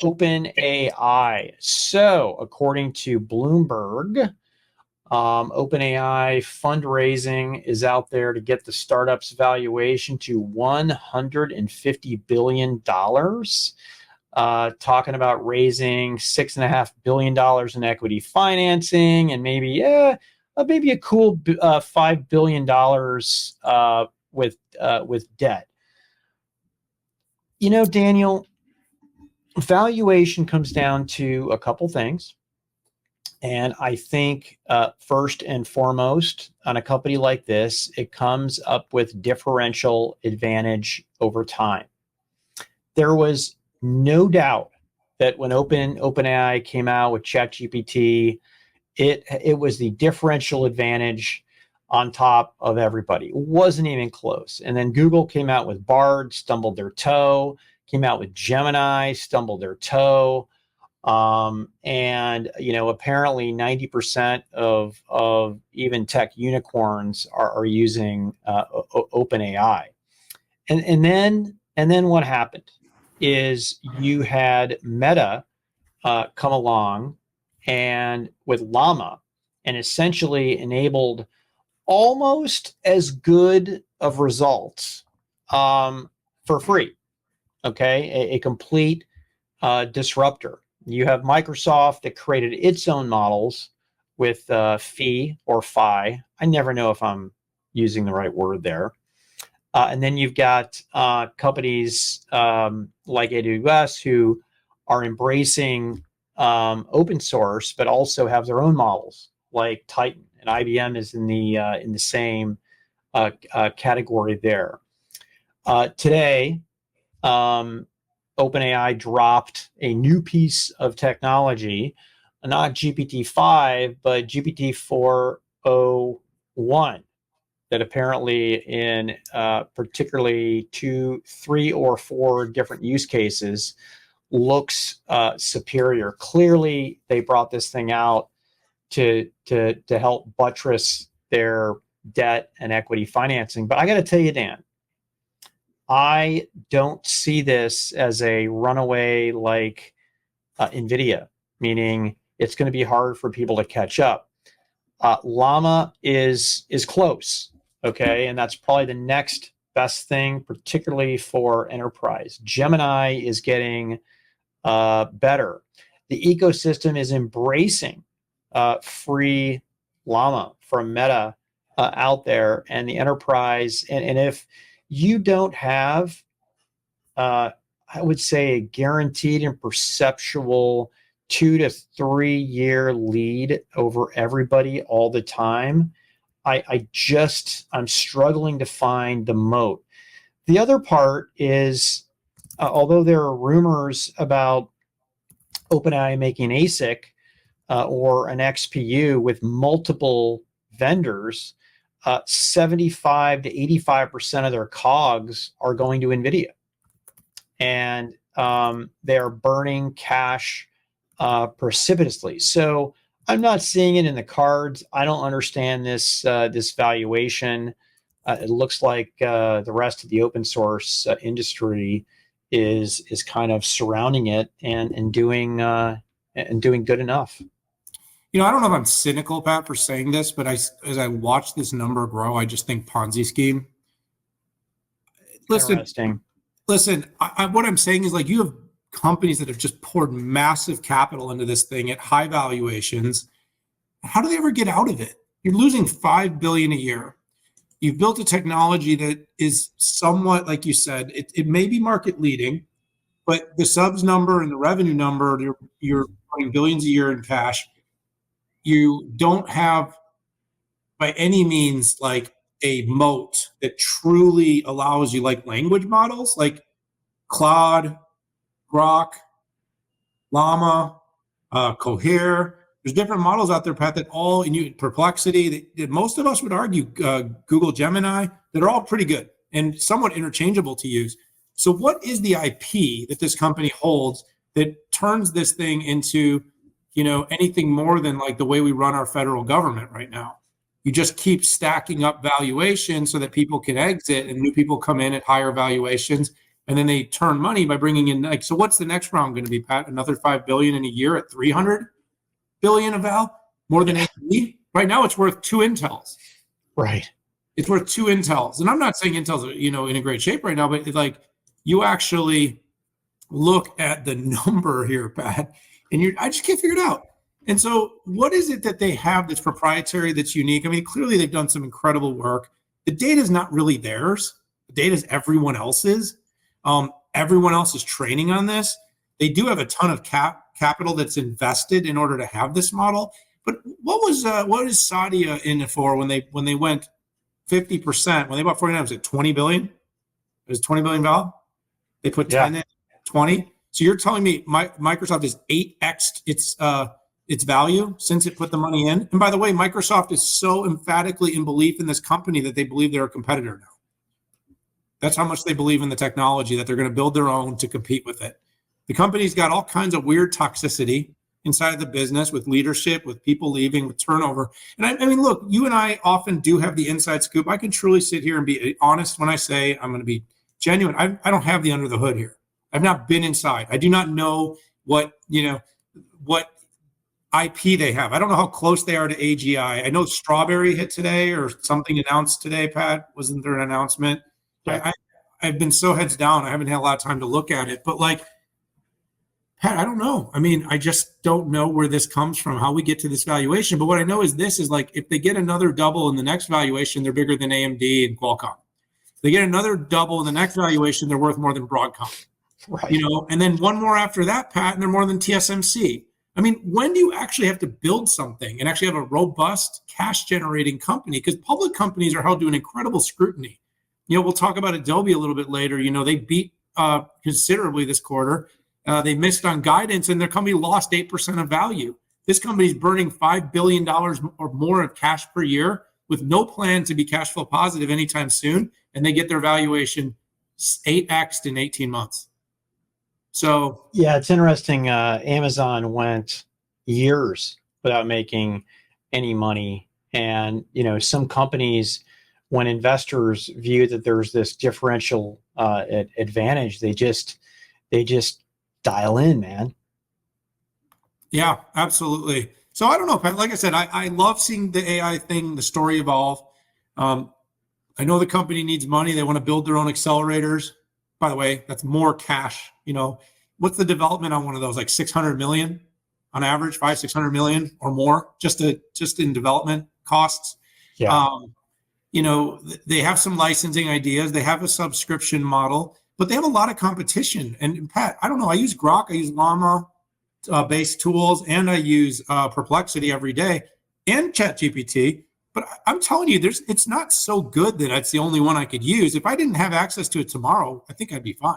OpenAI. So, according to Bloomberg, OpenAI fundraising is out there to get the startup's valuation to $150 billion. Talking about raising $6.5 billion in equity financing and maybe a cool $5 billion with debt. You know, Daniel, valuation comes down to a couple things. And I think first and foremost, on a company like this, it comes up with differential advantage over time. There was no doubt that when OpenAI came out with ChatGPT, it was the differential advantage on top of everybody. It wasn't even close. And then Google came out with Bard, stumbled their toe, came out with Gemini, stumbled their toe. And apparently 90% of even tech unicorns are using OpenAI. And then what happened is you had Meta come along and with Llama and essentially enabled almost as good of results for free. Okay, a complete disruptor. You have Microsoft that created its own models with Phi or Phi. I never know if I'm using the right word there. And then you've got companies like AWS who are embracing open source, but also have their own models like Titan. And IBM is in the same category there. Today, OpenAI dropped a new piece of technology, not GPT-5, but GPT-4o1, that apparently in particularly 2, 3, or 4 different use cases looks superior. Clearly, they brought this thing out to help buttress their debt and equity financing. But I got to tell you, Dan, I don't see this as a runaway like NVIDIA, meaning it's going to be hard for people to catch up. Llama is close, okay, and that's probably the next best thing, particularly for enterprise. Gemini is getting better. The ecosystem is embracing free Llama from Meta out there, and the enterprise, and if you don't have, I would say, a guaranteed and perceptual 2 to 3 year lead over everybody all the time, I'm struggling to find the moat. The other part is, although there are rumors about OpenAI making an ASIC or an XPU with multiple vendors, 75 to 85% of their COGS are going to NVIDIA. And they are burning cash precipitously. So I'm not seeing it in the cards. I don't understand this valuation. It looks like the rest of the open source industry is kind of surrounding it and doing good enough. I don't know if I'm cynical, Pat, for saying this, but as I watch this number grow, I just think Ponzi scheme. Interesting. Listen, what I'm saying is, like, you have companies that have just poured massive capital into this thing at high valuations. How do they ever get out of it? You're losing $5 billion a year. You've built a technology that is somewhat, like you said, it may be market leading, but the subs number and the revenue number, you're running billions a year in cash. You don't have by any means like a moat that truly allows you, like language models like Claude, Grok, Llama, Cohere. There's different models out there, Pat, that all, Perplexity, that most of us would argue, Google Gemini, that are all pretty good and somewhat interchangeable to use. So what is the IP that this company holds that turns this thing into, anything more than like the way we run our federal government right now? You just keep stacking up valuation so that people can exit and new people come in at higher valuations. and then they turn money by bringing in like, so what's the next round going to be, Pat? Another 5 billion in a year at 300 billion of val, more than AMD. Right now it's worth 2 Intels. Right. It's worth 2 Intels. And I'm not saying Intel's, you know, in a great shape right now, but it's like you actually look at the number here, Pat, and I just can't figure it out. And so what is it that they have that's proprietary, that's unique? I mean, clearly they've done some incredible work. The data is not really theirs. The data is everyone else's. Everyone else is training on this. They do have a ton of capital that's invested in order to have this model. But what is Sadia in it for when they went 50%? When they bought 49, was it 20 billion? It was 20 billion val. They put 10 in, 20. So you're telling me Microsoft is 8x its value since it put the money in? And by the way, Microsoft is so emphatically in belief in this company that they believe they're a competitor now. That's how much they believe in the technology, that they're going to build their own to compete with it. The company's got all kinds of weird toxicity inside of the business, with leadership, with people leaving, with turnover. And I mean, look, you and I often do have the inside scoop. I can truly sit here and be honest when I say I'm going to be genuine. I don't have the under the hood here. I've not been inside. I do not know what IP they have. I don't know how close they are to AGI. I know Strawberry hit today, or something announced today, Pat. Wasn't there an announcement? Yeah. I've been so heads down. I haven't had a lot of time to look at it. But like, Pat, I don't know. I mean, I just don't know where this comes from, how we get to this valuation. But what I know is this is like, if they get another double in the next valuation, they're bigger than AMD and Qualcomm. If they get another double in the next valuation, they're worth more than Broadcom. Right. You know, and then one more after that, Pat, and they're more than TSMC. I mean, when do you actually have to build something and actually have a robust cash generating company? Because public companies are held to an incredible scrutiny. You know, we'll talk about Adobe a little bit later. You know, they beat considerably this quarter. They missed on guidance, and their company lost 8% of value. This company's burning $5 billion or more of cash per year with no plan to be cash flow positive anytime soon, and they get their valuation 8x'd in 18 months. So yeah, it's interesting. Amazon went years without making any money, and you know, some companies, when investors view that there's this differential advantage, they just dial in, man. Yeah, absolutely. So I don't know, Pat. Like I said, I love seeing the AI thing, the story evolve. I know the company needs money. They want to build their own accelerators. By the way, that's more cash. You know, what's the development on one of those? Like 600 million on average, 500-600 million or more, just in development costs. Yeah. You know, they have some licensing ideas. They have a subscription model, but they have a lot of competition. And Pat, I don't know. I use Grok, I use Llama based tools, and I use Perplexity every day, and ChatGPT. But I'm telling you, it's not so good that it's the only one I could use. If I didn't have access to it tomorrow, I think I'd be fine.